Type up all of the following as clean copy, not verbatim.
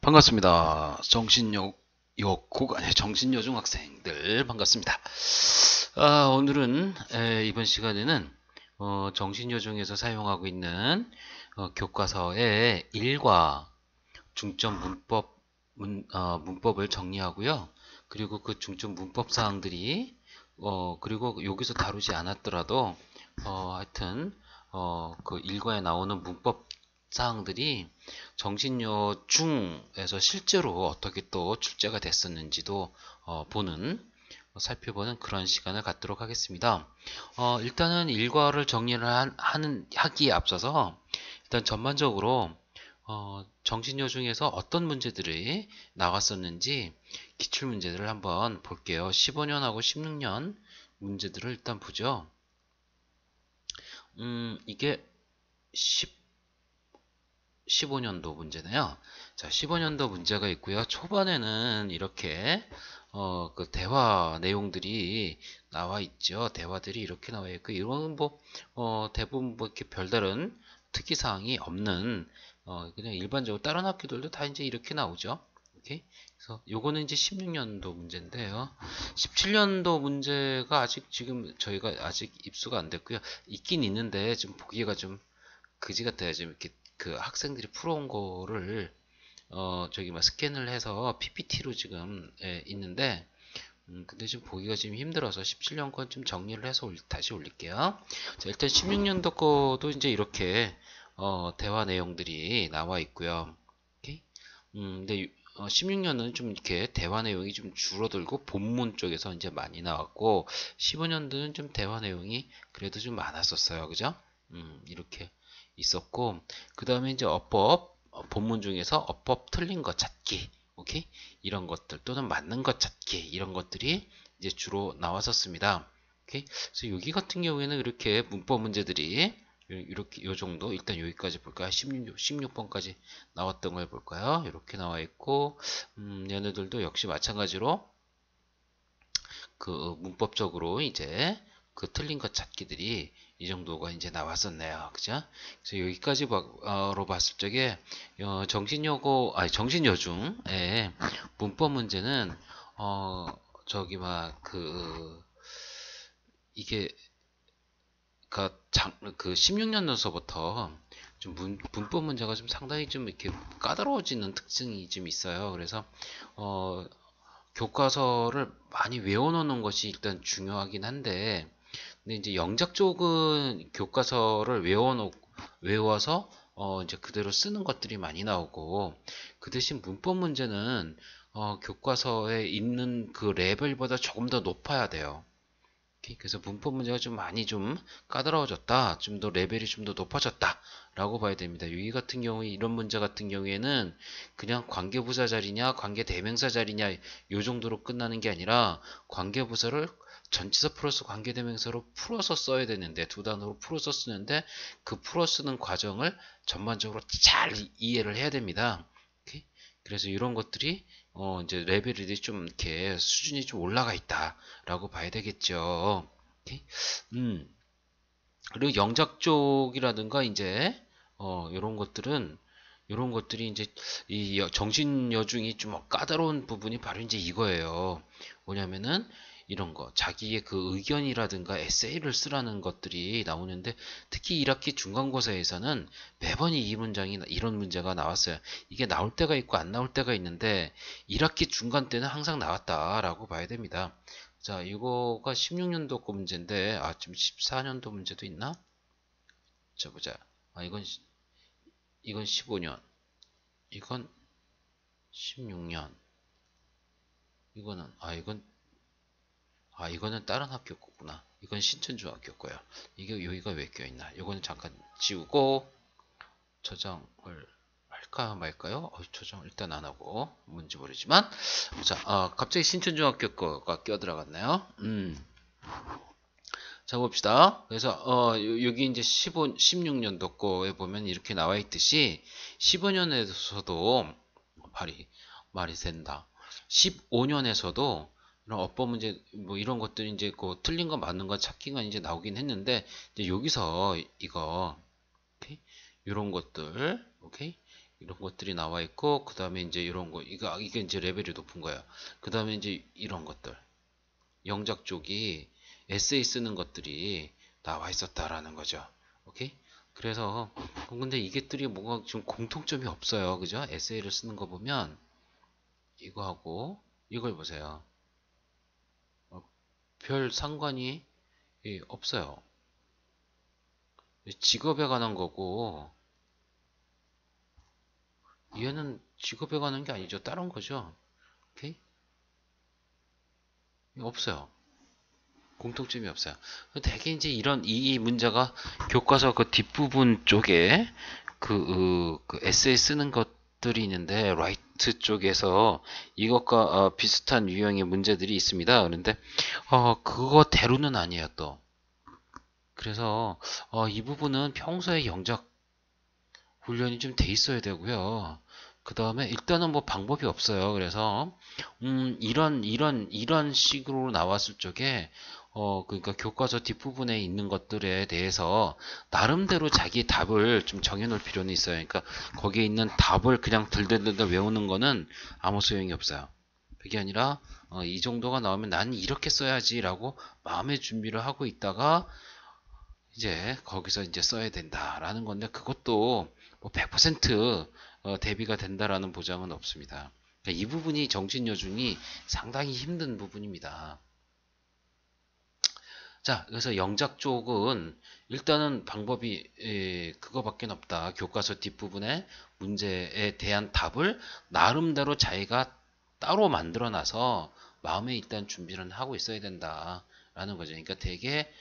반갑습니다. 정신여중 학생들 반갑습니다. 오늘은 이번 시간에는 정신여중에서 사용하고 있는 교과서의 일과 중점 문법을 정리하고요. 그리고 그 중점 문법 사항들이 그리고 여기서 다루지 않았더라도 하여튼 그 일과에 나오는 문법 사항들이 정신여중에서 실제로 어떻게 또 출제가 됐었는지도 살펴보는 그런 시간을 갖도록 하겠습니다. 일단은 일과를 정리를 하기에 앞서서 일단 전반적으로 정신여중에서 어떤 문제들이 나왔었는지 기출문제들을 한번 볼게요. 15년하고 16년 문제들을 일단 보죠. 이게 15년도 문제네요. 자, 15년도 문제가 있고요. 초반에는 이렇게 그 대화 내용들이 나와 있죠. 대화들이 이렇게 나와 있고 이런 대부분 이렇게 별다른 특이 사항이 없는 그냥 일반적으로 다른 학교들도 다 이제 이렇게 나오죠. 오케이? 그래서 요거는 이제 16년도 문제인데요. 17년도 문제가 아직 지금 저희가 아직 입수가 안 됐고요. 있긴 있는데 좀 보기가 좀 그지 같아요. 지금 이렇게 그 학생들이 풀어온 거를 저기 막 스캔을 해서 PPT로 지금 있는데 근데 지금 보기가 지금 힘들어서 17년 건 좀 정리를 해서 다시 올릴게요. 자, 일단 16년도 거도 이제 이렇게 대화 내용들이 나와 있고요. 오케이? 근데 16년은 좀 이렇게 대화 내용이 좀 줄어들고 본문 쪽에서 이제 많이 나왔고 15년도는 좀 대화 내용이 그래도 좀 많았었어요. 그죠? 이렇게 있었고 그 다음에 이제 어법 본문 중에서 어법 틀린 거 찾기 오케이 이런 것들 또는 맞는 것 찾기 이런 것들이 이제 주로 나왔었습니다. 오케이 그래서 여기 같은 경우에는 이렇게 문법 문제들이 이렇게 요 정도 일단 여기까지 볼까요? 16번까지 나왔던 걸 볼까요? 이렇게 나와 있고 얘네들도 역시 마찬가지로 그 문법적으로 이제 그 틀린 것 찾기들이 이 정도가 이제 나왔었네요. 그죠? 그래서 여기까지로 봤을 적에 정신여중의 문법 문제는 저기 막 이게 그 16년도서부터 좀 문법 문제가 좀 상당히 좀 이렇게 까다로워지는 특징이 좀 있어요. 그래서 교과서를 많이 외워놓는 것이 일단 중요하긴 한데, 근데 이제 영작 쪽은 교과서를 외워서 이제 그대로 쓰는 것들이 많이 나오고, 그 대신 문법 문제는 교과서에 있는 그 레벨보다 조금 더 높아야 돼요. 그래서 문법 문제가 좀 많이 좀 까다로워졌다. 좀 더 레벨이 좀 더 높아졌다. 라고 봐야 됩니다. 여기 같은 경우에 이런 문제 같은 경우에는 그냥 관계부사 자리냐 관계대명사 자리냐 요 정도로 끝나는 게 아니라 관계부사를 전치사 플러스 관계대명사로 풀어서 써야 되는데 두 단어로 풀어서 쓰는데 그 풀어 쓰는 과정을 전반적으로 잘 이해를 해야 됩니다. 그래서 이런 것들이 이제 레벨이 좀 이렇게 수준이 좀 올라가 있다라고 봐야 되겠죠. 오케이? 그리고 영작 쪽이라든가 이제 이런 것들이 이제 이 정신여중이 좀 까다로운 부분이 바로 이제 이거예요. 뭐냐면은 이런 거 자기의 그 의견이라든가 에세이를 쓰라는 것들이 나오는데 특히 1학기 중간고사에서는 매번 이 문장이 이런 문제가 나왔어요. 이게 나올 때가 있고 안 나올 때가 있는데 1학기 중간 때는 항상 나왔다라고 봐야 됩니다. 자, 이거가 16년도 거 문제인데 지금 14년도 문제도 있나? 자, 보자. 이건 15년. 이건 16년. 이거는 다른 학교 거구나. 이건 신천중학교 거야. 이게 여기가 왜 껴있나? 이거는 잠깐 지우고 저장을 할까 말까요? 저장 일단 안 하고 뭔지 모르지만 자, 갑자기 신천중학교 거가 껴 들어갔나요? 자 봅시다. 그래서 여기 이제 16년도 거에 보면 이렇게 나와 있듯이 15년에서도 말이 된다. 15년에서도 이런 어법 문제 뭐 이런 것들이 이제 그 틀린 거 맞는 거 찾기가 이제 나오긴 했는데 이제 여기서 이거 오케이? 이런 것들 오케이? 이런 것들이 나와 있고, 그 다음에 이제 이런 거, 이게 이제 레벨이 높은 거예요. 그 다음에 이제 이런 것들, 영작 쪽이 에세이 쓰는 것들이 나와 있었다라는 거죠. 오케이? 그래서 근데 이게들이 뭔가 좀 공통점이 없어요. 그죠? 에세이를 쓰는 거 보면 이거하고 이걸 보세요. 별 상관이 없어요. 직업에 관한 거고 얘는 직업에 관한 게 아니죠. 다른 거죠. 오케이? 없어요. 공통점이 없어요. 대개 이제 이런 이 문제가 교과서 그 뒷부분 쪽에 그 에세이 쓰는 것들이 있는데 라이트 쪽에서 이것과 비슷한 유형의 문제들이 있습니다. 그런데 그거대로는 아니에요 또. 그래서 이 부분은 평소에 영작 훈련이 좀 돼 있어야 되고요. 그 다음에 일단은 뭐 방법이 없어요. 그래서 이런 식으로 나왔을 적에 그러니까 교과서 뒷부분에 있는 것들에 대해서 나름대로 자기 답을 좀 정해놓을 필요는 있어요. 그러니까 거기에 있는 답을 그냥 들들들 외우는 거는 아무 소용이 없어요. 그게 아니라 이 정도가 나오면 난 이렇게 써야지라고 마음의 준비를 하고 있다가 이제 거기서 이제 써야 된다라는 건데 그것도 뭐 100% 대비가 된다라는 보장은 없습니다. 그러니까 이 부분이 정신여중이 상당히 힘든 부분입니다. 자, 그래서 영작 쪽은 일단은 방법이 그거밖에 없다. 교과서 뒷부분에 문제에 대한 답을 나름대로 자기가 따로 만들어 놔서 마음에 일단 준비를 하고 있어야 된다라는 거죠. 그러니까 되게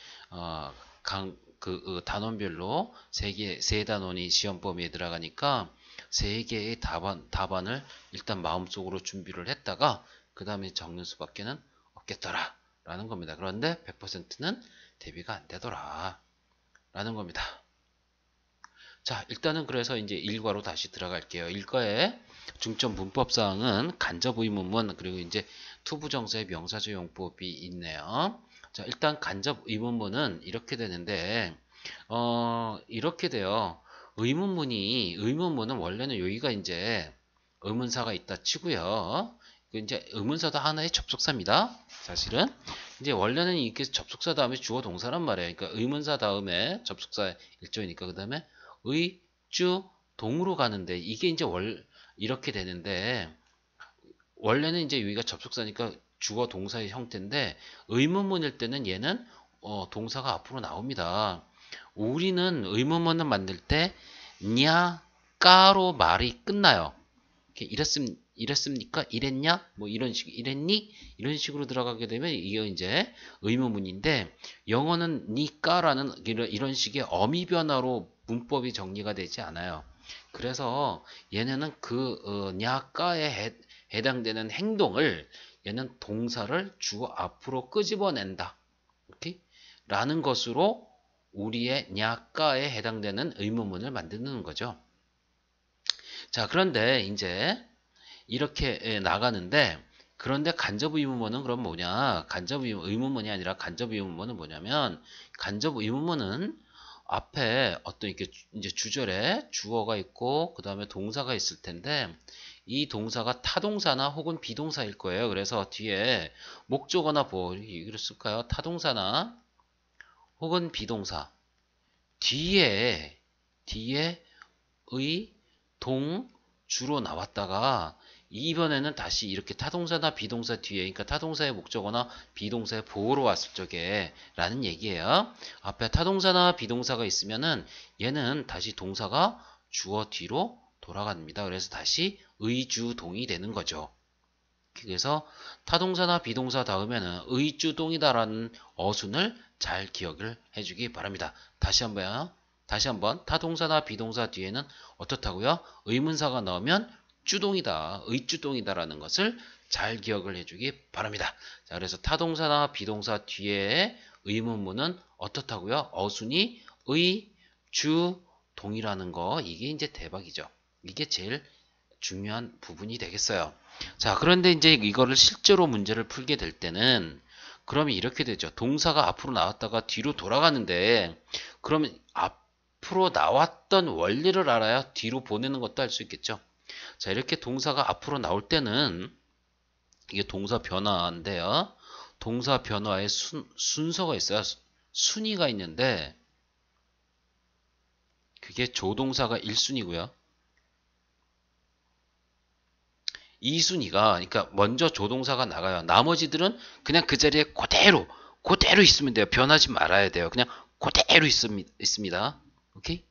단원별로 세 단원이 시험 범위에 들어가니까 세 개의 답안을 일단 마음속으로 준비를 했다가 그 다음에 적는 수밖에는 없겠더라 라는 겁니다. 그런데 100%는 대비가 안 되더라 라는 겁니다. 자, 일단은 그래서 이제 일과로 다시 들어갈게요. 일과의 중점 문법사항은 간접 의문문 그리고 이제 투부정사의 명사조 용법이 있네요. 자, 일단 간접 의문문은 이렇게 되는데 이렇게 돼요. 의문문은 원래는 여기가 이제 의문사가 있다 치고요. 이제 의문사도 하나의 접속사입니다. 사실은 이제 원래는 이렇게 접속사 다음에 주어 동사란 말이에요. 그러니까 의문사 다음에 접속사 일조이니까 그 다음에 의, 주, 동으로 가는데 이게 이제 이렇게 되는데 원래는 이제 여기가 접속사니까 주어 동사의 형태인데 의문문일 때는 얘는 동사가 앞으로 나옵니다. 우리는 의문문을 만들 때 냐, 까로 말이 끝나요. 이랬습니까? 이랬냐? 뭐 이런 식, 이랬니? 이런 식으로 들어가게 되면 이게 이제 의문문인데 영어는 니까라는 이런 식의 어미 변화로 문법이 정리가 되지 않아요. 그래서 얘네는 냐까에 해당되는 행동을 얘는 동사를 주어 앞으로 끄집어낸다. 이렇게? 라는 것으로 우리의 냐까에 해당되는 의문문을 만드는 거죠. 자, 그런데 이제 이렇게 나가는데 그런데 간접 의문문은 그럼 뭐냐? 간접 의문문이 아니라 간접 의문문은 뭐냐면 간접 의문문은 앞에 어떤 이렇게 이제 주절에 주어가 있고 그 다음에 동사가 있을 텐데 이 동사가 타동사나 혹은 비동사일 거예요. 그래서 뒤에 목적어나 뭐 이렇게 쓸까요? 타동사나 혹은 비동사 뒤에 의, 동, 주로 나왔다가 이번에는 다시 이렇게 타동사나 비동사 뒤에 그러니까 타동사의 목적어나 비동사의 보호로 왔을 적에 라는 얘기예요. 앞에 타동사나 비동사가 있으면은 얘는 다시 동사가 주어 뒤로 돌아갑니다. 그래서 다시 의주동이 되는 거죠. 그래서 타동사나 비동사 다음에는 의주동이다라는 어순을 잘 기억을 해주기 바랍니다. 다시 한번 타동사나 비동사 뒤에는 어떻다고요? 의문사가 나오면 주동이다, 의주동이다라는 것을 잘 기억을 해주기 바랍니다. 자, 그래서 타동사나 비동사 뒤에 의문문은 어떻다고요? 어순이 의, 주, 동이라는 거 이게 이제 대박이죠. 이게 제일 중요한 부분이 되겠어요. 자, 그런데 이제 이거를 실제로 문제를 풀게 될 때는 그러면 이렇게 되죠. 동사가 앞으로 나왔다가 뒤로 돌아가는데 그러면 앞으로 나왔던 원리를 알아야 뒤로 보내는 것도 할 수 있겠죠. 자, 이렇게 동사가 앞으로 나올 때는 이게 동사 변화인데요. 동사 변화에 순서가 있어요. 순위가 있는데 그게 조동사가 1순위고요. 2순위가 그러니까 먼저 조동사가 나가요. 나머지들은 그냥 그 자리에 그대로 있으면 돼요. 변하지 말아야 돼요. 그냥 그대로 있습니다. 오케이?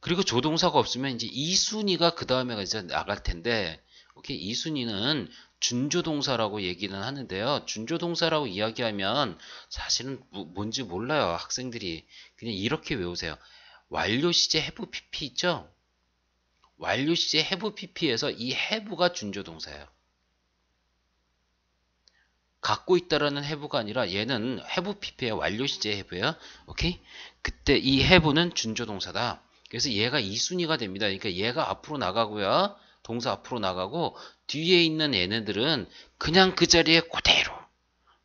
그리고 조동사가 없으면 이제 2순위가 그 다음에 이제 나갈 텐데, 오케이? 2순위는 준조동사라고 얘기는 하는데요. 준조동사라고 이야기하면 사실은 뭔지 몰라요. 학생들이. 그냥 이렇게 외우세요. 완료 시제 have pp 있죠? 완료 시제 have pp에서 이 have가 준조동사예요. 갖고 있다라는 have가 아니라 얘는 have pp의 완료 시제 have예요. 오케이? 그때 이 have는 준조동사다. 그래서 얘가 2순위가 됩니다. 그러니까 얘가 앞으로 나가고요. 동사 앞으로 나가고 뒤에 있는 얘네들은 그냥 그 자리에 그대로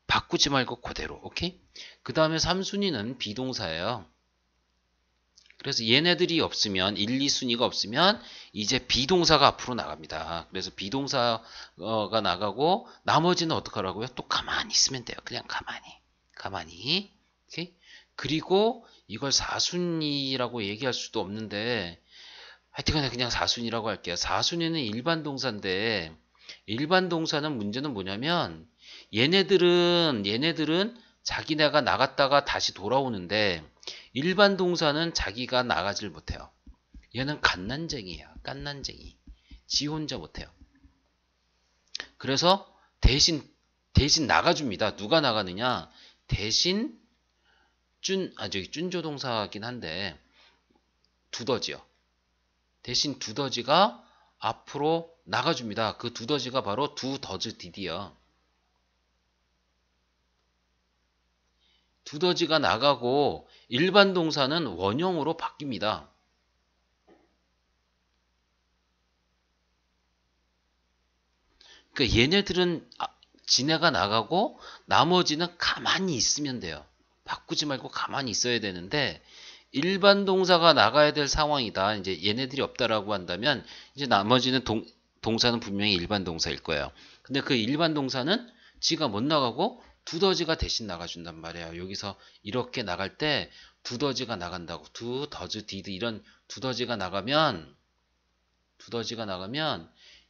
바꾸지 말고 그대로. 오케이? 그 다음에 3순위는 비동사예요. 그래서 얘네들이 없으면 1, 2순위가 없으면 이제 비동사가 앞으로 나갑니다. 그래서 비동사가 나가고 나머지는 어떻게 하라고요? 또 가만히 있으면 돼요. 그냥 가만히. 오케이? 그리고 이걸 4순위라고 얘기할 수도 없는데 하여튼 그냥 4순위라고 할게요. 4순위는 일반 동사인데 일반 동사는 문제는 뭐냐면 얘네들은 자기네가 나갔다가 다시 돌아오는데 일반 동사는 자기가 나가질 못해요. 얘는 갓난쟁이야. 갓난쟁이. 지 혼자 못해요. 그래서 대신 나가줍니다. 누가 나가느냐? 대신 저기 준조동사긴 한데 두더지요. 대신 두더지가 앞으로 나가줍니다. 그 두더지가 바로 두더즈 디디요. 두더지가 나가고 일반 동사는 원형으로 바뀝니다. 그러니까 얘네들은 지네가 나가고 나머지는 가만히 있으면 돼요. 바꾸지 말고 가만히 있어야 되는데 일반 동사가 나가야 될 상황이다. 이제 얘네들이 없다라고 한다면 이제 나머지는 동사는 분명히 일반 동사일 거예요. 근데 그 일반 동사는 지가 못 나가고 두더지가 대신 나가준단 말이에요. 여기서 이렇게 나갈 때 두더지가 나간다고. 두더즈 디드 이런 두더지가 나가면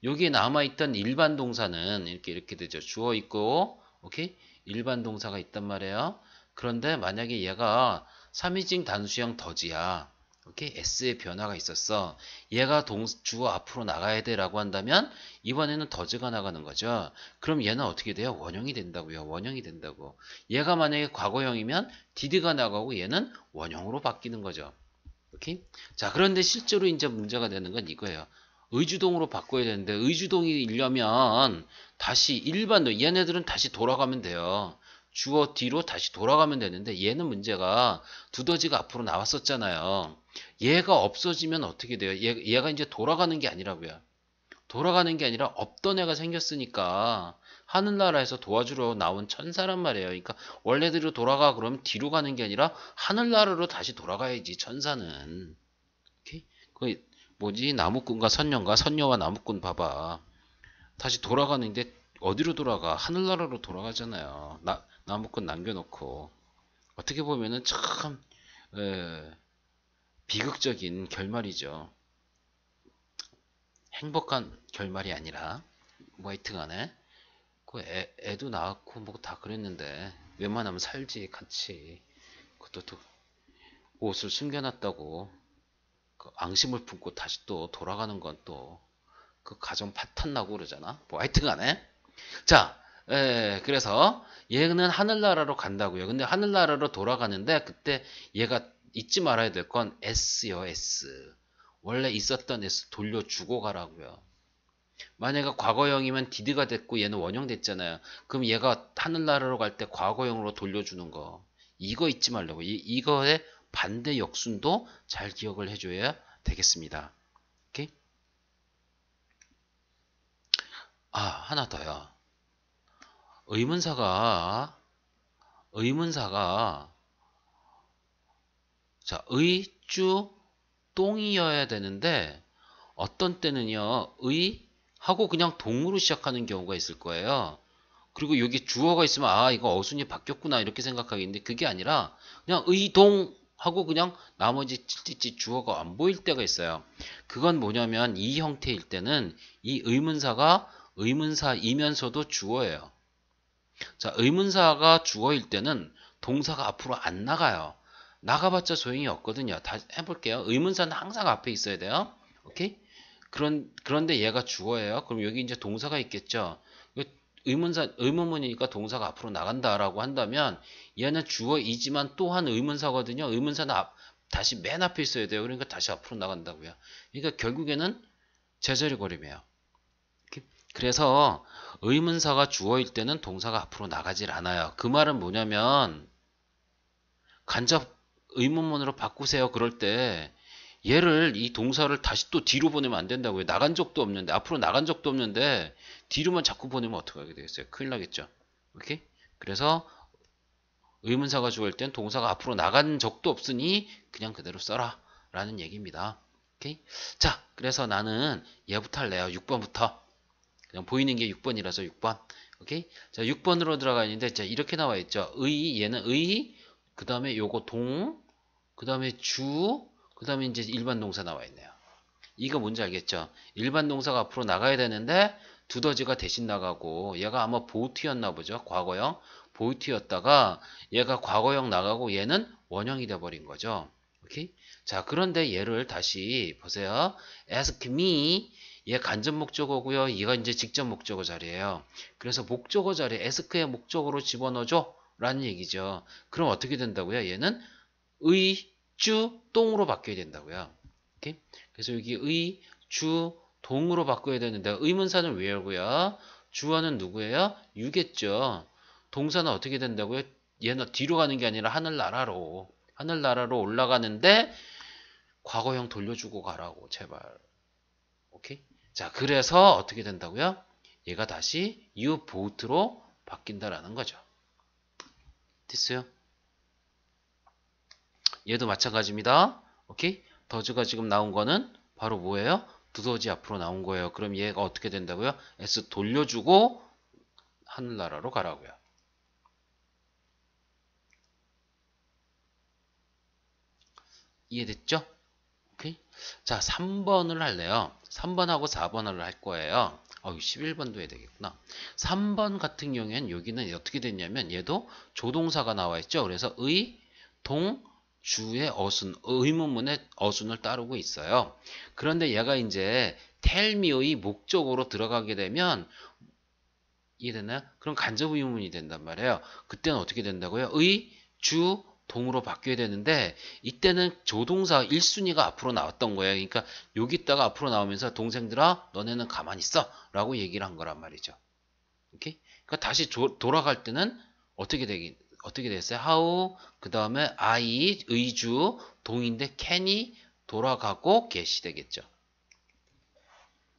여기에 남아있던 일반 동사는 이렇게 되죠. 주어 있고 오케이? 일반 동사가 있단 말이에요. 그런데 만약에 얘가 3인칭 단수형 더지야. 오케이? S의 변화가 있었어. 얘가 주어 앞으로 나가야 돼 라고 한다면 이번에는 더즈가 나가는 거죠. 그럼 얘는 어떻게 돼요? 원형이 된다고요. 원형이 된다고. 얘가 만약에 과거형이면 did가 나가고 얘는 원형으로 바뀌는 거죠. 오케이? 자, 그런데 실제로 이제 문제가 되는 건 이거예요. 의주동으로 바꿔야 되는데 의주동이려면 다시 일반도 얘네들은 다시 돌아가면 돼요. 주어 뒤로 다시 돌아가면 되는데 얘는 문제가 두더지가 앞으로 나왔었잖아요. 얘가 없어지면 어떻게 돼요? 얘가 이제 돌아가는 게 아니라고요. 돌아가는 게 아니라 없던 애가 생겼으니까 하늘나라에서 도와주러 나온 천사란 말이에요. 그러니까 원래대로 돌아가 그러면 뒤로 가는 게 아니라 하늘나라로 다시 돌아가야지 천사는. 오케이? 그 뭐지? 나무꾼과 선녀와 나무꾼 봐봐. 다시 돌아가는데 어디로 돌아가? 하늘나라로 돌아가잖아요. 나무꾼 남겨놓고. 어떻게 보면은 참 비극적인 결말이죠. 행복한 결말이 아니라 뭐 하여튼간에 그 애도 낳았고 뭐 다 그랬는데 웬만하면 살지 같이. 그것도 또 옷을 숨겨놨다고 그 앙심을 품고 다시 또 돌아가는 건 또 그 가정 파탄 나고 그러잖아. 뭐 하여튼간에 자, 그래서 얘는 하늘나라로 간다고요. 근데 하늘나라로 돌아가는데 그때 얘가 잊지 말아야 될 건 S요, S. 원래 있었던 S 돌려주고 가라고요. 만약에 과거형이면 did가 됐고 얘는 원형 됐잖아요. 그럼 얘가 하늘나라로 갈 때 과거형으로 돌려주는 거. 이거 잊지 말라고. 이거의 반대 역순도 잘 기억을 해줘야 되겠습니다. 오케이? 하나 더요. 의문사가 자, 주 똥이어야 되는데 어떤 때는요 의 하고 그냥 동으로 시작하는 경우가 있을 거예요. 그리고 여기 주어가 있으면 아 이거 어순이 바뀌었구나 이렇게 생각하겠는데 그게 아니라 그냥 의동 하고 그냥 나머지 찌찌찌 주어가 안 보일 때가 있어요. 그건 뭐냐면 이 형태일 때는 이 의문사가 의문사이면서도 주어예요. 자, 의문사가 주어일 때는 동사가 앞으로 안 나가요. 나가봤자 소용이 없거든요. 다시 해볼게요. 의문사는 항상 앞에 있어야 돼요. 오케이? 그런데 얘가 주어예요. 그럼 여기 이제 동사가 있겠죠. 의문문이니까 동사가 앞으로 나간다라고 한다면 얘는 주어이지만 또한 의문사거든요. 의문사는 다시 맨 앞에 있어야 돼요. 그러니까 다시 앞으로 나간다고요. 그러니까 결국에는 제자리 걸음이에요. 그래서 의문사가 주어일 때는 동사가 앞으로 나가질 않아요. 그 말은 뭐냐면 간접 의문문으로 바꾸세요. 그럴 때 얘를 이 동사를 다시 또 뒤로 보내면 안 된다고요. 나간 적도 없는데 앞으로 나간 적도 없는데 뒤로만 자꾸 보내면 어떻게 하게 되겠어요? 큰일 나겠죠. 오케이? 그래서 의문사가 주어일 땐 동사가 앞으로 나간 적도 없으니 그냥 그대로 써라 라는 얘기입니다. 오케이? 자, 그래서 나는 얘부터 할래요. 6번부터. 그냥 보이는 게 6번이라서 6번. 오케이? 자, 6번으로 들어가 있는데, 자, 이렇게 나와 있죠. 얘는 그 다음에 요거 그 다음에 그 다음에 이제 일반 동사 나와 있네요. 이거 뭔지 알겠죠? 일반 동사가 앞으로 나가야 되는데, 두더지가 대신 나가고, 얘가 아마 보트였나 보죠? 과거형. 보트였다가, 얘가 과거형 나가고, 얘는 원형이 돼버린 거죠. 오케이? 자, 그런데 얘를 다시 보세요. ask me. 얘 간접 목적어고요. 얘가 이제 직접 목적어 자리예요. 그래서 목적어 자리에 ask의 목적어로 집어넣어줘 라는 얘기죠. 그럼 어떻게 된다고요? 얘는 의, 주, 동으로 바뀌어야 된다고요. 오케이? 그래서 여기 의, 주, 동으로 바꿔야 되는데 의문사는 왜요고요? 주어는 누구예요? 유겠죠. 동사는 어떻게 된다고요? 얘는 뒤로 가는 게 아니라 하늘나라로 올라가는데 과거형 돌려주고 가라고 제발. 오케이? 자, 그래서 어떻게 된다고요? 얘가 다시 you boat로 바뀐다라는 거죠. 됐어요? 얘도 마찬가지입니다. 오케이? 더즈가 지금 나온 거는 바로 뭐예요? 두더지 앞으로 나온 거예요. 그럼 얘가 어떻게 된다고요? S 돌려주고 하늘나라로 가라고요. 이해됐죠? 오케이? 자, 3번을 할래요. 3번하고 4번을 할 거예요. 11번도 해야 되겠구나. 3번 같은 경우에는 여기는 어떻게 됐냐면 얘도 조동사가 나와 있죠. 그래서 의, 동, 주의 어순, 의문문의 어순을 따르고 있어요. 그런데 얘가 이제 tell me의 목적으로 들어가게 되면 이해됐나요? 그럼 간접 의문문이 된단 말이에요. 그때는 어떻게 된다고요? 의, 주, 동으로 바뀌어야 되는데 이때는 조동사 1순위가 앞으로 나왔던 거예요. 그러니까 여기다가 앞으로 나오면서 동생들아 너네는 가만히 있어 라고 얘기를 한 거란 말이죠. 오케이? 그러니까 다시 돌아갈 때는 어떻게 됐어요? how 그 다음에 I 의주 동인데 can이 돌아가고 get이 되겠죠.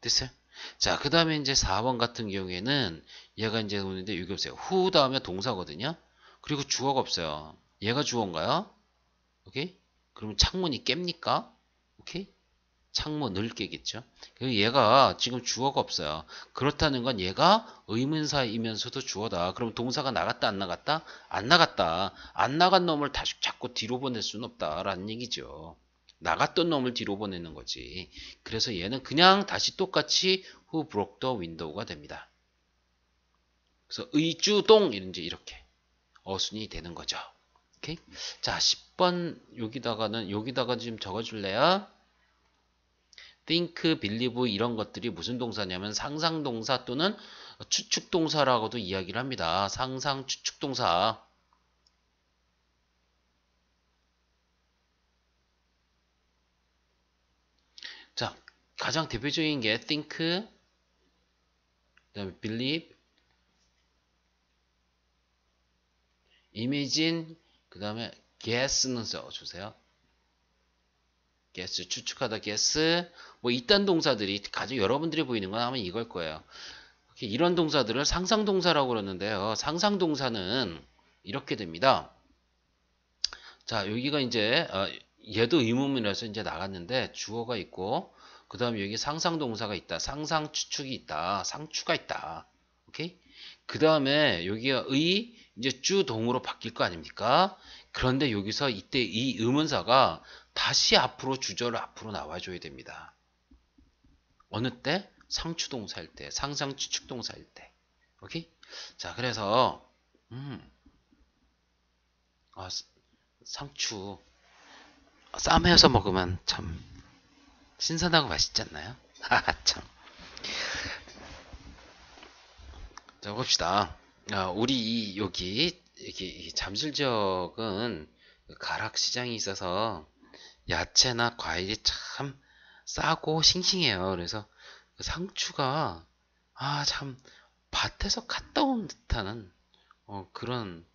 됐어요? 자, 그 다음에 이제 4번 같은 경우에는 얘가 이제 오는데 여기 보세요. who 다음에 동사거든요. 그리고 주어가 없어요. 얘가 주어인가요? 오케이? 그러면 창문이 깹니까? 오케이? 창문을 깨겠죠. 얘가 지금 주어가 없어요. 그렇다는 건 얘가 의문사이면서도 주어다. 그럼 동사가 나갔다 안 나갔다? 안 나갔다. 안 나간 놈을 다시 자꾸 뒤로 보낼 수는 없다라는 얘기죠. 나갔던 놈을 뒤로 보내는 거지. 그래서 얘는 그냥 다시 똑같이 who broke the window가 됩니다. 그래서 의주동 이렇게 어순이 되는 거죠. 오케이? 자, 10번 여기다가 지금 적어줄래요? think, believe 이런 것들이 무슨 동사냐면 상상동사 또는 추측동사라고도 이야기를 합니다. 상상 추측동사. 자, 가장 대표적인 게 think, 그다음에 believe, imagine, 그다음에 guess는 써주세요. guess, 추측하다 guess, 뭐 이딴 동사들이 가장 여러분들이 보이는 건 아마 이걸 거예요. 이런 동사들을 상상동사라고 그러는데요. 상상동사는 이렇게 됩니다. 자, 여기가 이제 얘도 의문문이라서 이제 나갔는데 주어가 있고 그 다음에 여기 상상동사가 있다. 상상 추측이 있다. 상추가 있다. 오케이? 그 다음에 여기가 이제 주동으로 바뀔 거 아닙니까? 그런데 여기서 이때 이 의문사가 다시 앞으로 주절을 앞으로 나와줘야 됩니다. 어느 때? 상추동사일 때, 상상 추측동사일 때. 오케이? 자, 그래서 아, 상추 쌈해서 먹으면 참 신선하고 맛있지 않나요? 참. 자, 봅시다. 우리 여기 이 잠실 지역은 가락 시장이 있어서 야채나 과일이 참 싸고 싱싱해요. 그래서 그 상추가 참 밭에서 갔다 온 듯한 그런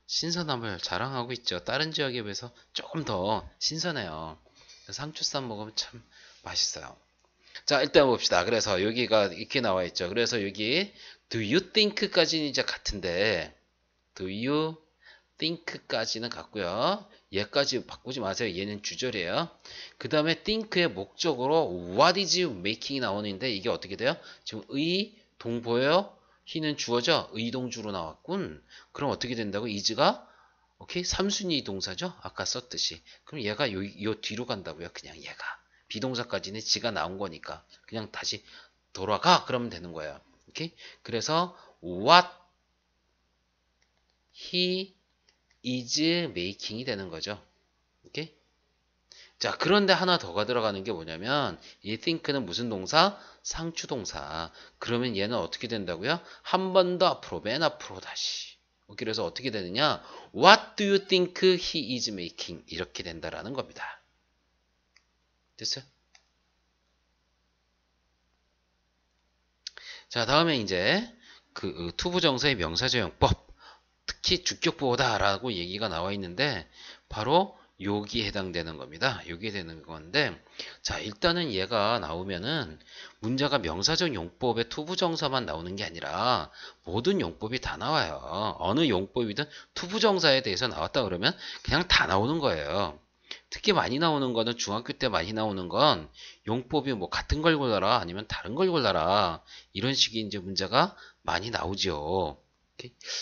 신선함을 자랑하고 있죠. 다른 지역에 비해서 조금 더 신선해요. 상추 쌈 먹으면 참 맛있어요. 자, 일단 봅시다. 그래서 여기가 이렇게 나와 있죠. 그래서 여기 do you think까지는 이제 같은데 do you think까지는 같고요. 얘까지 바꾸지 마세요. 얘는 주절이에요. 그 다음에 think의 목적으로 what is making이 나오는데 이게 어떻게 돼요? 지금 동 보여요? he는 주어죠? 의동주로 나왔군. 그럼 어떻게 된다고? is가 오케이? 3순위 동사죠? 아까 썼듯이. 그럼 얘가 요 뒤로 간다고요. 그냥 얘가. 비동사까지는 지가 나온 거니까 그냥 다시 돌아가 그러면 되는 거예요. 오케이? 그래서 what he is making이 되는 거죠. 오케이? 자, 그런데 하나 더가 들어가는 게 뭐냐면 이 think는 무슨 동사? 상추 동사. 그러면 얘는 어떻게 된다고요? 한 번 더 앞으로, 맨 앞으로 다시. 오케이, 그래서 어떻게 되느냐? What do you think he is making? 이렇게 된다라는 겁니다. 됐어요? 자, 다음에 이제 그 투부정사의 명사조용법, 특히 주격보다라고 얘기가 나와 있는데 바로 여기에 해당되는 겁니다. 여기에 되는 건데, 자, 일단은 얘가 나오면은 문제가 명사적 용법의 투부정사만 나오는 게 아니라 모든 용법이 다 나와요. 어느 용법이든 투부정사에 대해서 나왔다 그러면 그냥 다 나오는 거예요. 특히 많이 나오는 거는 중학교 때 많이 나오는 건 용법이 뭐 같은 걸 골라라 아니면 다른 걸 골라라 이런 식의 이제 문제가 많이 나오죠.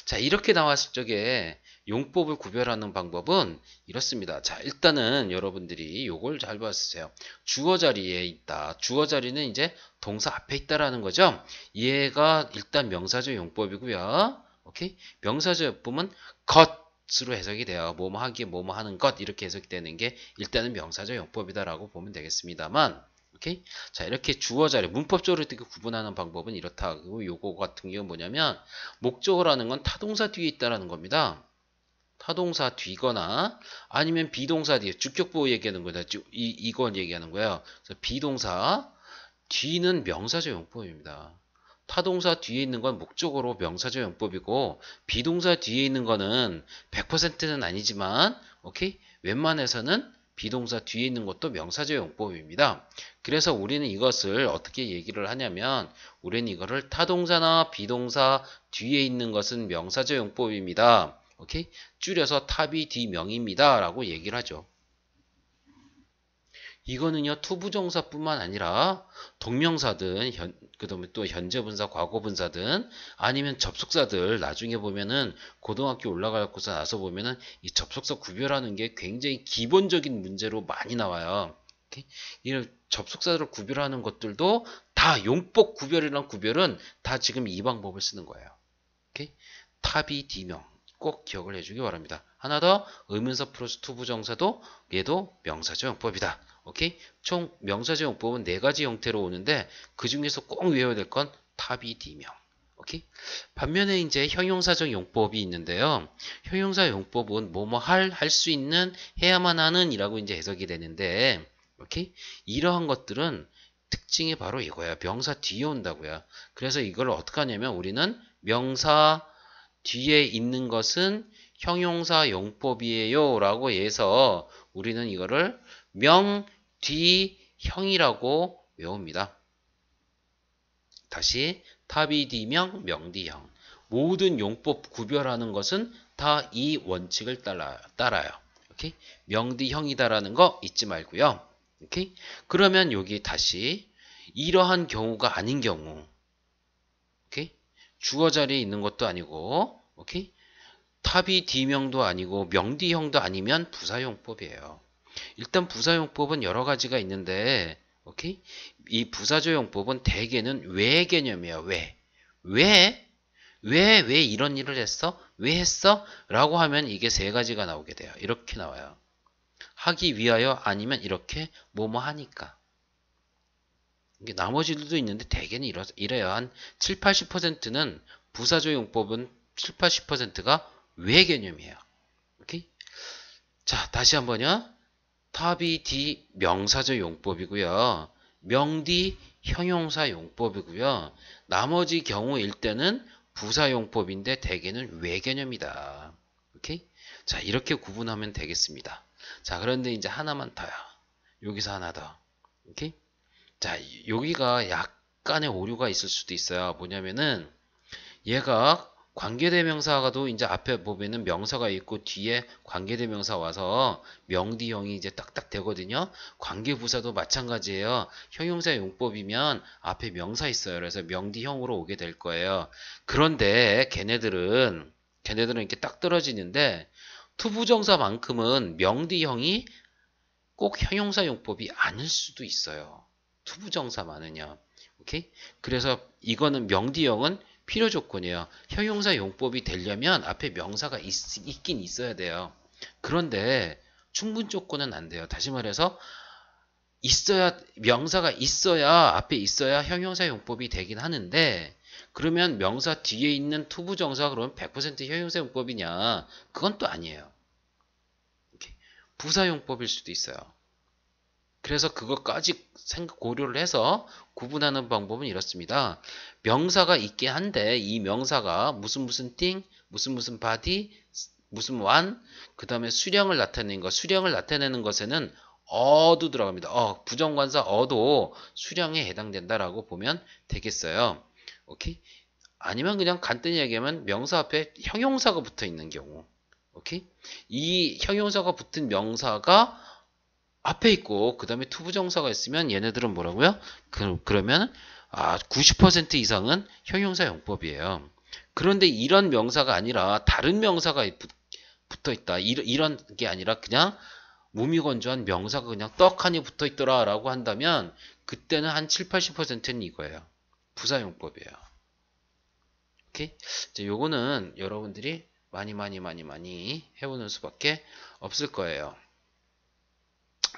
자, 이렇게 나왔을 적에 용법을 구별하는 방법은 이렇습니다. 자, 일단은 여러분들이 요걸 잘 봤으세요. 주어 자리에 있다. 주어 자리는 이제 동사 앞에 있다라는 거죠. 얘가 일단 명사적 용법이고요. 오케이? 명사적 용법은 것으로 해석이 돼요. 뭐뭐 하기에 뭐뭐 하는 것 이렇게 해석되는 게 일단은 명사적 용법이다라고 보면 되겠습니다만 오케이? 자, 이렇게 주어 자리, 문법적으로 이렇게 구분하는 방법은 이렇다고 요거 같은 경우는 뭐냐면 목적어라는 건 타동사 뒤에 있다라는 겁니다. 타동사 뒤거나 아니면 비동사 뒤에 주격보호 얘기하는 거다. 이건 얘기하는 거예요. 그래서 비동사 뒤는 명사적 용법입니다. 타동사 뒤에 있는 건 목적어로 명사적 용법이고 비동사 뒤에 있는 거는 100%는 아니지만 오케이? 웬만해서는 비동사 뒤에 있는 것도 명사적 용법입니다. 그래서 우리는 이것을 어떻게 얘기를 하냐면 우리는 이거를 타동사나 비동사 뒤에 있는 것은 명사적 용법입니다. 오케이? 줄여서 타비 뒤명입니다. 라고 얘기를 하죠. 이거는요, 투부정사뿐만 아니라 동명사든 그다음에 또 현재분사, 과거분사든 아니면 접속사들 나중에 보면은 고등학교 올라가고서 나서 보면은 이 접속사 구별하는 게 굉장히 기본적인 문제로 많이 나와요. 이 접속사들을 구별하는 것들도 다 용법 구별이랑 구별은 다 지금 이 방법을 쓰는 거예요. 오케이? 타비 뒤명 꼭 기억을 해주기 바랍니다. 하나 더 의문사 플러스 투부정사도 얘도 명사적 용법이다. 오케이? 총 명사적 용법은 4가지 형태로 오는데 그 중에서 꼭 외워야 될 건 타비 뒤명. 오케이? 반면에 이제 형용사적 용법이 있는데요. 형용사 용법은 뭐뭐 할 수 있는, 해야만 하는 이라고 이제 해석이 되는데 오케이? 이러한 것들은 특징이 바로 이거야. 명사 뒤에 온다고요. 그래서 이걸 어떻게 하냐면 우리는 명사 뒤에 있는 것은 형용사 용법이에요 라고 해서 우리는 이거를 명뒤형이라고 외웁니다. 다시 타비뒤명, 명뒤형. 모든 용법 구별하는 것은 다 이 원칙을 따라요. 오케이? 명디형이다라는 거 잊지 말고요. 오케이? 그러면 여기 다시 이러한 경우가 아닌 경우, 오케이? 주어 자리에 있는 것도 아니고, 오케이? 탑이 D명도 아니고 명디형도 아니면 부사용법이에요. 일단 부사용법은 여러 가지가 있는데, 오케이? 이 부사조용법은 대개는 왜 개념이에요. 왜 이런 일을 했어? 왜 했어? 라고 하면 이게 세 가지가 나오게 돼요. 이렇게 나와요. 하기 위하여 아니면 이렇게 뭐뭐 하니까. 이게 나머지들도 있는데 대개는 이래요. 한 7, 80%는 부사조용법은 7, 80%가 왜 개념이에요. 오케이? 자, 다시 한번요. 탑이 D 명사조 용법이고요. 명디 형용사 용법이고요. 나머지 경우일 때는 부사 용법인데 대개는 왜 개념이다. 오케이? 자, 이렇게 구분하면 되겠습니다. 자, 그런데 이제 하나만 더요. 여기서 하나 더. 오케이? 자, 여기가 약간의 오류가 있을 수도 있어요. 뭐냐면은 얘가 관계대명사가도 이제 앞에 보면은 명사가 있고 뒤에 관계대명사 와서 명디형이 이제 딱딱 되거든요. 관계부사도 마찬가지예요. 형용사 용법이면 앞에 명사 있어요. 그래서 명디형으로 오게 될 거예요. 그런데 걔네들은 이렇게 딱 떨어지는데 투부정사만큼은 명디형이 꼭 형용사 용법이 아닐 수도 있어요. 투부정사만은요. 오케이? 그래서 이거는 명디형은 필요 조건이에요. 형용사 용법이 되려면 앞에 명사가 있긴 있어야 돼요. 그런데 충분 조건은 안 돼요. 다시 말해서 명사가 있어야 앞에 있어야 형용사 용법이 되긴 하는데 그러면 명사 뒤에 있는 투부정사 그러면 100% 형용사 용법이냐? 그건 또 아니에요. 부사 용법일 수도 있어요. 그래서 그것까지 고려를 해서 구분하는 방법은 이렇습니다. 명사가 있긴 한데 이 명사가 무슨 띵, 무슨 바디, 무슨 완, 그 다음에 수령을 나타내는 것에는 어도 들어갑니다. 부정관사 어도 수령에 해당된다라고 보면 되겠어요. 오케이? 아니면 그냥 간단히 얘기하면 명사 앞에 형용사가 붙어 있는 경우. 오케이? 이 형용사가 붙은 명사가 앞에 있고 그 다음에 투부정사가 있으면 얘네들은 뭐라고요? 그러면 90% 이상은 형용사 용법이에요. 그런데 이런 명사가 아니라 다른 명사가 붙어 있다. 이런 게 아니라 그냥 무미건조한 명사가 그냥 떡하니 붙어 있더라 라고 한다면 그때는 한 7, 80%는 이거예요. 부사용법이에요. 오케이? 이제 요거는 여러분들이 많이 해보는 수밖에 없을 거예요.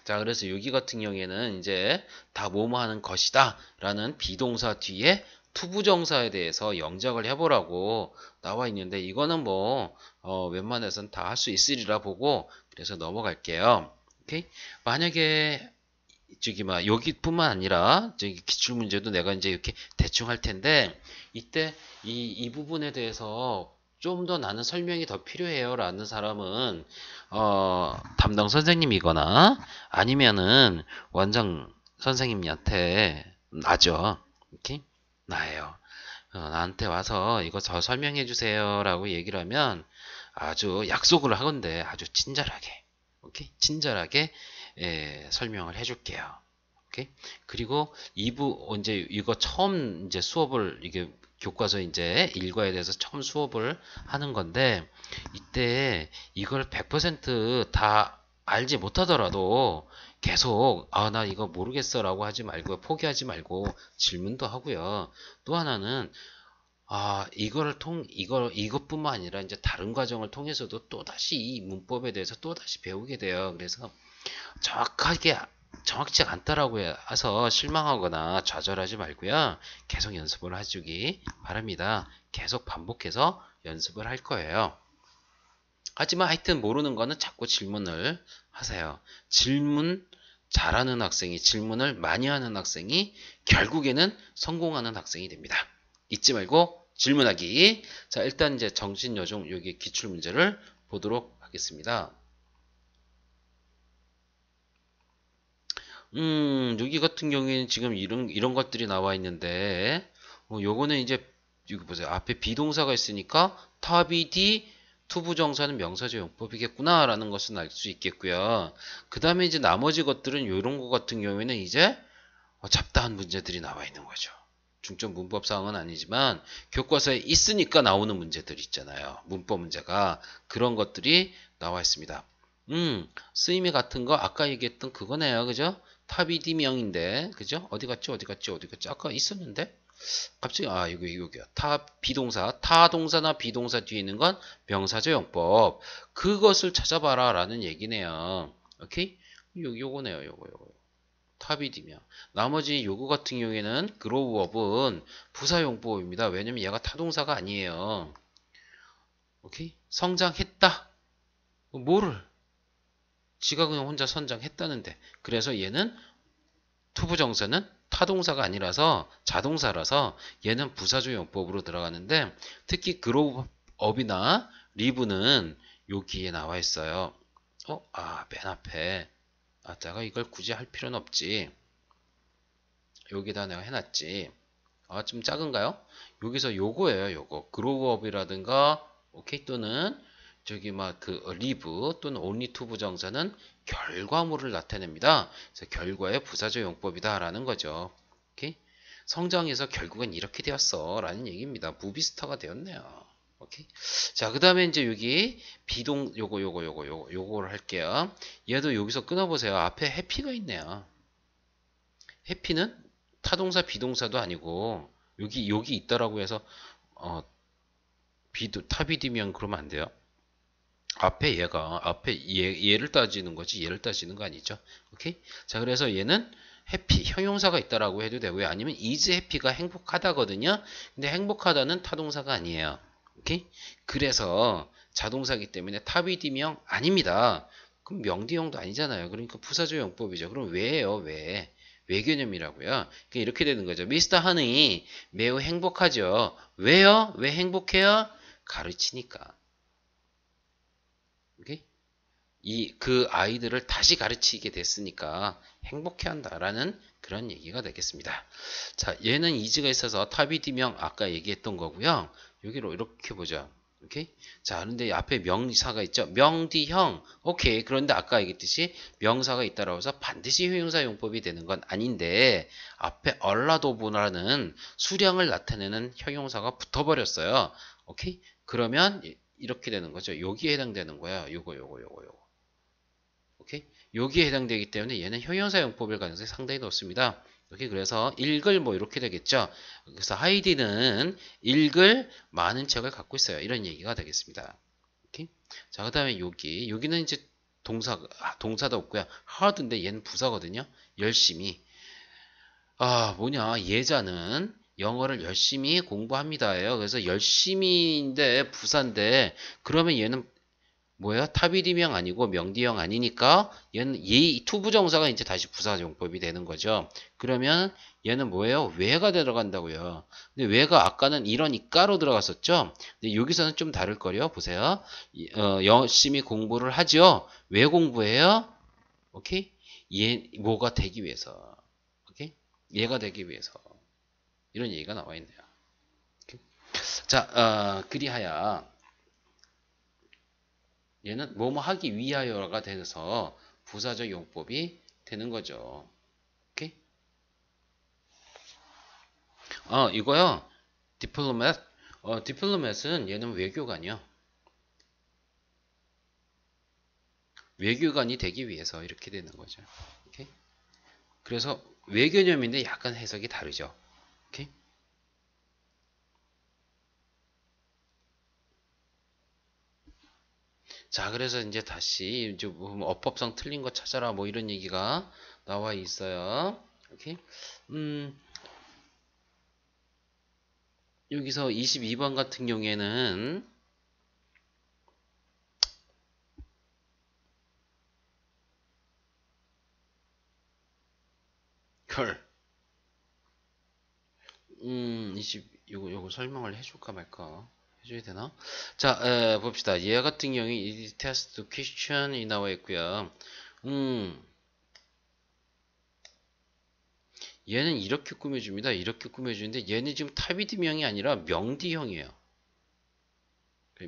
자, 그래서 여기 같은 경우에는 이제 다 뭐뭐 하는 것이다 라는 비동사 뒤에 투부정사에 대해서 영작을 해보라고 나와 있는데 이거는 뭐 웬만해선 다 할 수 있으리라 보고 그래서 넘어갈게요. 오케이? 만약에 여기뿐만 아니라 기출문제도 내가 이제 이렇게 대충 할 텐데 이때 이 부분에 대해서 좀 더 나는 설명이 더 필요해요 라는 사람은 담당 선생님이거나 아니면은 원장 선생님한테 나죠. 이렇게 나예요. 나한테 와서 이거 저 설명해 주세요 라고 얘기를 하면 아주 약속을 하건대 아주 친절하게 오케이? 친절하게 설명을 해줄게요. 오케이? 그리고 이제 이거 처음 이제 수업을 이게 교과서 이제 일과에 대해서 처음 수업을 하는 건데 이때 이걸 100% 다 알지 못하더라도 계속 나 이거 모르겠어 라고 하지 말고 포기하지 말고 질문도 하고요. 또 하나는 이것뿐만 아니라 이제 다른 과정을 통해서도 또다시 이 문법에 대해서 또다시 배우게 돼요. 그래서 정확치 않다라고 해서 실망하거나 좌절하지 말고요. 계속 연습을 해주기 바랍니다. 계속 반복해서 연습을 할 거예요. 하지만 하여튼 모르는 거는 자꾸 질문을 하세요. 질문 잘하는 학생이 질문을 많이 하는 학생이 결국에는 성공하는 학생이 됩니다. 잊지 말고 질문하기. 자, 일단 이제 정신여종 여기 기출문제를 보도록 하겠습니다. 여기 같은 경우에는 지금 이런 것들이 나와 있는데, 요거는 이제, 여기 보세요. 앞에 비동사가 있으니까, 탑이 D, 투부정사는 명사조 용법이겠구나라는 것은 알 수 있겠고요. 그 다음에 이제 나머지 것들은 이런 거 같은 경우에는 이제 잡다한 문제들이 나와 있는 거죠. 중점 문법상은 아니지만 교과서에 있으니까 나오는 문제들 있잖아요. 문법 문제가 그런 것들이 나와 있습니다. 쓰임이 같은 거 아까 얘기했던 그거네요. 그죠? 타비디명인데 그죠? 어디 갔지? 아까 있었는데 갑자기 여기야. 비동사 타동사나 비동사 뒤에 있는 건 명사조 용법. 그것을 찾아봐라 라는 얘기네요. 오케이? 요거네요. 요거. 타비디명. 나머지 요거 같은 경우에는 그로우업은 부사용법입니다. 왜냐면 얘가 타동사가 아니에요. 오케이? 성장했다. 뭐를? 지가 그냥 혼자 선장했다는데. 그래서 얘는 투부정사는 타동사가 아니라서 자동사라서 얘는 부사조 용법으로 들어가는데 특히 그로우업이나 리브는 여기에 나와 있어요. 맨 앞에. 내가 이걸 굳이 할 필요는 없지. 여기다 내가 해놨지. 좀 작은가요? 여기서 요거예요. 요거 그로우업이라든가 오케이 또는 저기 리브 또는 only to 부정사는 결과물을 나타냅니다. 그래서 결과의 부사조 용법이다 라는 거죠. 오케이? 성장해서 결국엔 이렇게 되었어 라는 얘기입니다. 무비스타가 되었네요. 오케이. 자, 그 다음에 이제 여기 요거를 할게요. 얘도 여기서 끊어보세요. 앞에 해피가 있네요. 해피는 타동사 비동사도 아니고 여기 있다라고 해서 타비디면 그러면 안 돼요. 앞에 얘를 따지는 거지 얘를 따지는 거 아니죠. 오케이? 자, 그래서 얘는 해피 형용사가 있다라고 해도 되고요. 아니면 is happy가 행복하다거든요. 근데 행복하다는 타동사가 아니에요. 오케이? 그래서 자동사기 때문에 타비디명 아닙니다. 그럼 명디형도 아니잖아요. 그러니까 부사조 용법이죠. 그럼 왜예요? 왜 개념이라고요? 그러니까 이렇게 되는 거죠. 미스터 하니 매우 행복하죠. 왜요? 왜 행복해요? 가르치니까. 오케이? 그 아이들을 다시 가르치게 됐으니까 행복해한다라는 그런 얘기가 되겠습니다. 자, 얘는 is가 있어서 타비디명 아까 얘기했던 거고요. 여기로 이렇게 보자. 오케이? 자, 그런데 앞에 명사가 있죠. 명디형. 오케이. 그런데 아까 얘기했듯이 명사가 있다라고 해서 반드시 형용사 용법이 되는 건 아닌데 앞에 얼라도브라는 수량을 나타내는 형용사가 붙어버렸어요. 오케이? 그러면 이렇게 되는 거죠. 여기에 해당되는 거야. 요거. 오케이? 여기에 해당되기 때문에 얘는 형용사 용법일 가능성이 상당히 높습니다. 오케이? 그래서 읽을 이렇게 되겠죠. 그래서 하이디는 읽을 많은 책을 갖고 있어요. 이런 얘기가 되겠습니다. 오케이? 자, 그다음에 여기는 이제 동사도 없고요. hard인데 얘는 부사거든요. 열심히. 예자는 영어를 열심히 공부합니다예요. 그래서 열심히인데 부사인데 그러면 얘는 뭐예요? 타비디명 아니고 명디형 아니니까 얘는 투부정사가 이제 다시 부사용법이 되는 거죠. 그러면 얘는 뭐예요? 왜가 들어간다고요. 근데 왜가 아까는 이러니까로 들어갔었죠. 근데 여기서는 좀 다를 거요. 보세요. 열심히 공부를 하죠. 왜 공부해요? 오케이? 뭐가 되기 위해서. 오케이? 얘가 되기 위해서. 이런 얘기가 나와 있네요. 오케이? 자, 그리하여 얘는 뭐뭐 하기 위하여가 돼서 부사적 용법이 되는 거죠. 오케이? 이거요. 디플로맷은 얘는 외교관이요. 외교관이 되기 위해서 이렇게 되는 거죠. 오케이? 그래서 외개념인데 약간 해석이 다르죠. 오케이? 자, 그래서 이제 다시 이제 어법상 틀린 거 찾아라 뭐 이런 얘기가 나와 있어요. 오케이? 여기서 22번 같은 경우에는 요거 설명을 해줄까 말까? 해줘야 되나? 자, 봅시다. 얘 같은 경우에 이 테스트 퀘스천이 나와 있고요. 얘는 이렇게 꾸며줍니다. 이렇게 꾸며주는데 얘는 지금 타비드명이 아니라 명디형이에요.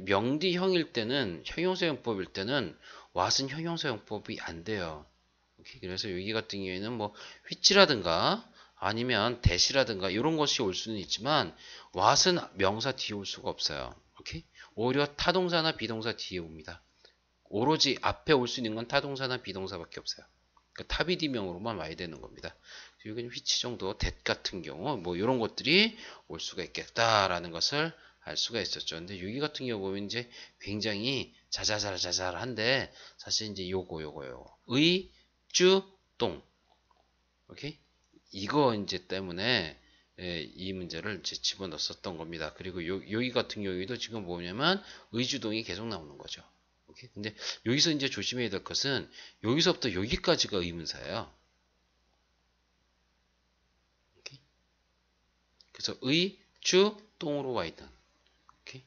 명디형일 때는 형용사용법일 때는 what은 형용사용법이 안 돼요. 오케이? 그래서 여기 같은 경우에는 뭐 which라든가 아니면 that이라든가 이런 것이 올 수는 있지만 what은 명사 뒤에 올 수가 없어요. 오케이? 오히려 타동사나 비동사 뒤에 옵니다. 오로지 앞에 올 수 있는 건 타동사나 비동사밖에 없어요. 그러니까 타비디명으로만 와야 되는 겁니다. 여기는 which 정도, that 같은 경우 뭐 이런 것들이 올 수가 있겠다라는 것을 알 수가 있었죠. 근데 여기 같은 경우 보면 이제 굉장히 자잘한데 사실 이제 요거 의, 주, 동, 오케이? 이거 이제 때문에 이 문제를 이제 집어넣었던 겁니다. 그리고 여기 같은 경우에도 지금 뭐냐면 의주동이 계속 나오는 거죠. 오케이? 근데 여기서 이제 조심해야 될 것은 여기서부터 여기까지가 의문사예요. 오케이? 그래서 의, 주, 동으로 와 있는. 오케이?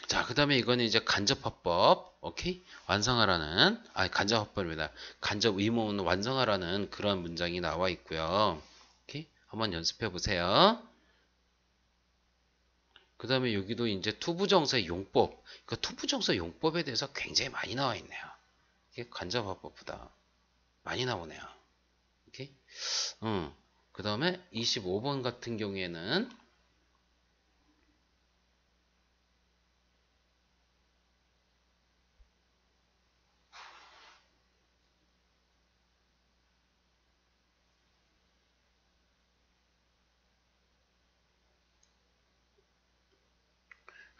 자, 그 다음에 이거는 이제 간접화법, 오케이? 완성하라는, 간접화법입니다. 간접 의문은 완성하라는 그런 문장이 나와 있고요. 오케이? 한번 연습해 보세요. 그 다음에 여기도 이제 투부정사 용법, 그 투부정사 용법에 대해서 굉장히 많이 나와 있네요. 이게 간접화법보다 많이 나오네요. 오케이? 그 다음에 25번 같은 경우에는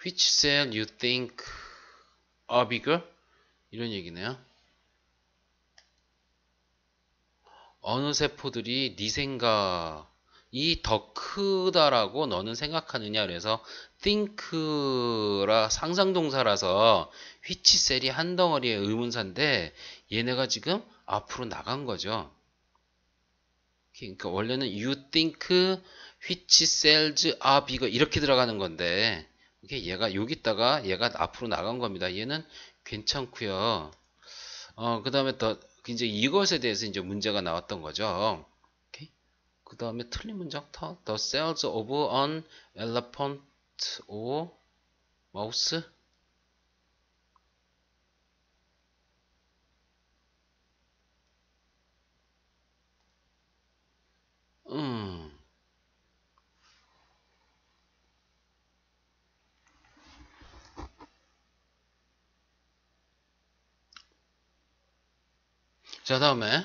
Which cell you think are bigger? 이런 얘기네요. 어느 세포들이 네 생각이 더 크다라고 너는 생각하느냐. 그래서 think라 상상동사라서 which cell이 한 덩어리의 의문사인데 얘네가 지금 앞으로 나간 거죠. 그러니까 원래는 you think which cells are bigger 이렇게 들어가는 건데 얘가 여기다가 얘가 앞으로 나간 겁니다. 얘는 괜찮고요. 그 다음에 더 이제 이것에 대해서 이제 문제가 나왔던 거죠. 오케이? 그 다음에 틀린 문장 The cells of an elephant or mouse. 음. 자, 다음에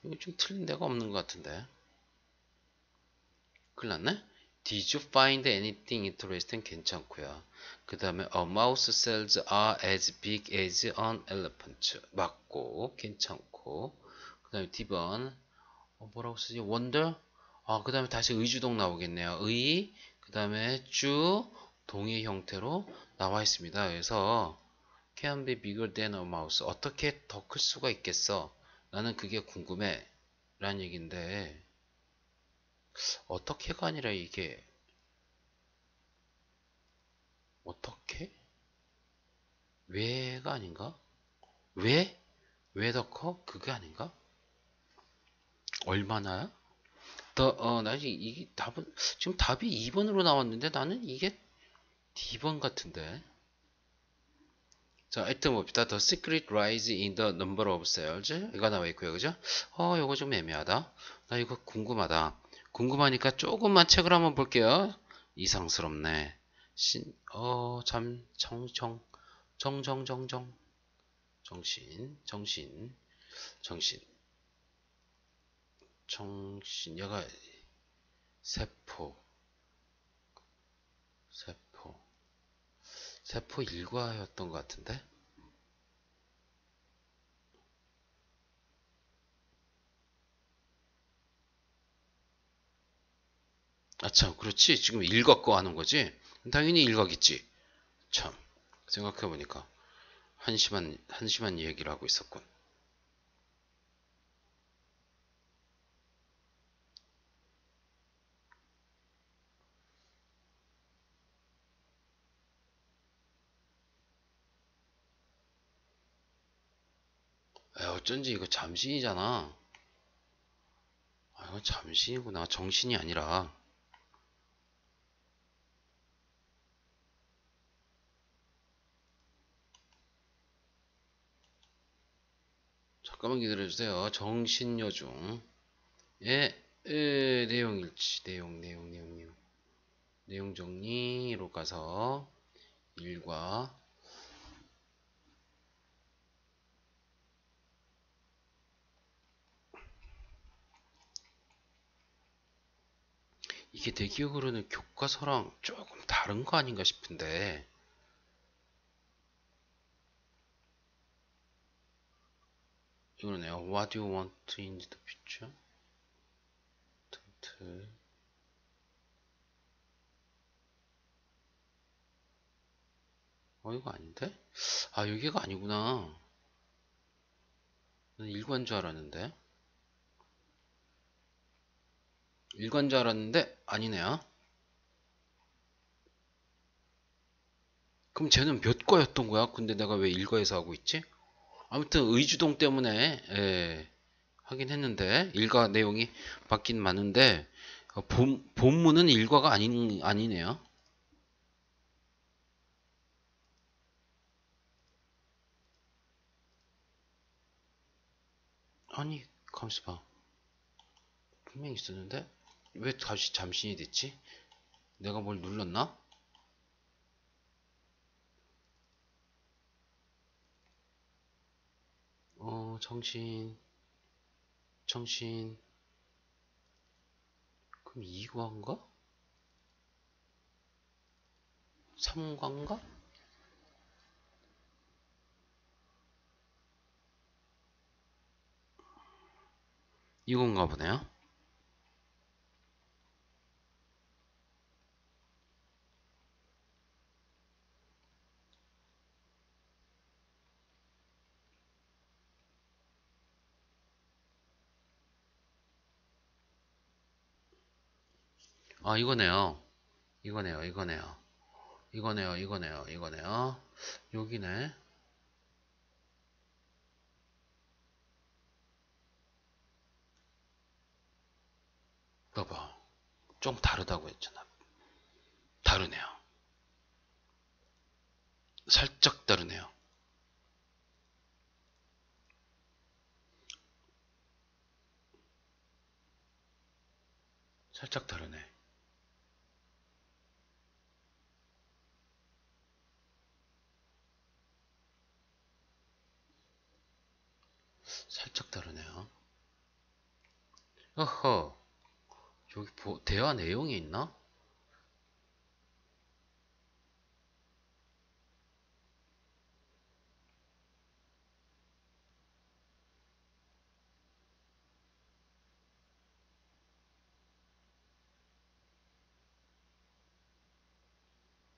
이거 좀 틀린 데가 없는 것 같은데. 큰일 났네? Did you find anything interesting? 괜찮고요. 그 다음에 A mouse cells are as big as an elephant. 맞고 괜찮고. 그 다음에 D번 뭐라고 쓰지? Wonder? 그 다음에 다시 의주동 나오겠네요. 의, 그 다음에 주, 동의 형태로 나와 있습니다. 그래서 can be bigger than a mouse. 어떻게 더 클 수가 있겠어? 나는 그게 궁금해. 라는 얘기인데 어떻게가 아니라 이게 어떻게? 왜가 아닌가? 왜? 왜 더 커? 그게 아닌가? 얼마나야? 나 이게 답은 지금 답이 2번으로 나왔는데 나는 이게 D번 같은데. 자, 하여튼 봅시다. The secret lies in the number of cells. 이거 나와 있고요. 그죠? 이거 좀 애매하다. 나 이거 궁금하다. 궁금하니까 조금만 책을 한번 볼게요. 이상스럽네. 정신. 얘가 세포. 세포 일과였던 것 같은데? 참, 그렇지. 지금 일각거 하는 거지? 당연히 일각있지. 참, 생각해보니까 한심한 얘기를 하고 있었군. 어쩐지 이거 잠신이잖아. 이거 잠신이구나. 정신이 아니라. 잠깐만 기다려주세요. 정신여중의 내용일치, 내용 정리로 가서 일과 이게 내 기억으로는 교과서랑 조금 다른 거 아닌가 싶은데 이거네요. What do you want in the future? 이거 아닌데? 아, 여기가 아니구나. 난 일과인 줄 알았는데. 일과인 줄 알았는데 아니네요. 그럼 쟤는 몇 과였던 거야? 근데 내가 왜 일과에서 하고 있지? 아무튼 의주동 때문에 하긴 했는데 일과 내용이 바뀐 많은데 본문은 일과가 아니네요. 아니 가만있어 봐. 분명히 있었는데 왜 다시 잠신이 됐지? 내가 뭘 눌렀나? 정신 그럼 2과인가? 3과인가? 이건가 보네요. 아 이거네요. 여기네. 봐봐. 좀 다르다고 했잖아. 다르네요. 살짝 다르네요. 살짝 다르네. 살짝 다르네요. 어허. 여기 대화 내용이 있나?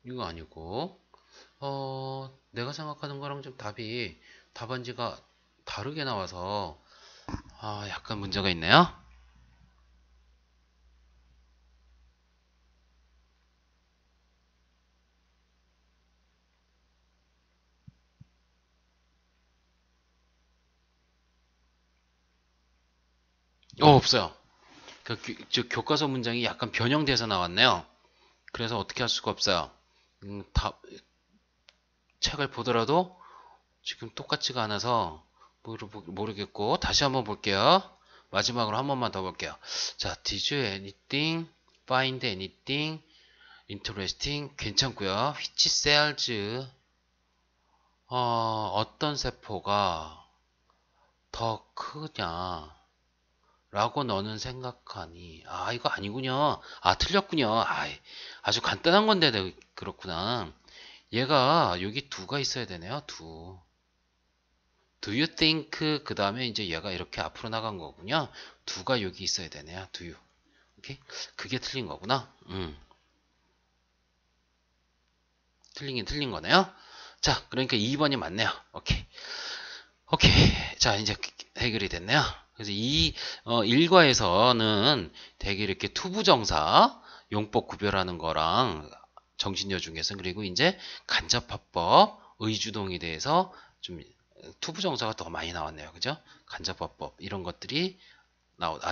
이거 아니고 내가 생각하는 거랑 좀 답안지가 다르게 나와서 약간 문제가 있네요. 없어요. 저 교과서 문장이 약간 변형돼서 나왔네요. 그래서 어떻게 할 수가 없어요. 책을 보더라도 지금 똑같지가 않아서 모르겠고 다시 한번 볼게요. 마지막으로 한 번만 더 볼게요. 자, did you anything, find anything interesting 괜찮고요. which cells 어떤 세포가 더 크냐 라고 너는 생각하니? 이거 아니군요. 틀렸군요. 아주 간단한 건데 그렇구나. 얘가 여기 두가 있어야 되네요. 두. Do you think 그 다음에 이제 얘가 이렇게 앞으로 나간 거군요. 두가 여기 있어야 되네요. Do you. 오케이? 그게 틀린 거구나. 틀리긴 틀린 거네요. 자, 그러니까 2번이 맞네요. 오케이. 자, 이제 해결이 됐네요. 그래서 일과에서는 되게 이렇게 투부정사 용법 구별하는 거랑 정신여 중에서 그리고 이제 간접화법, 의주동에 대해서 좀 투부정사가 더 많이 나왔네요. 그죠? 간접화법 이런 것들이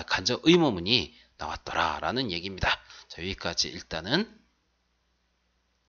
간접 의문문이 나왔더라라는 얘기입니다. 자, 여기까지 일단은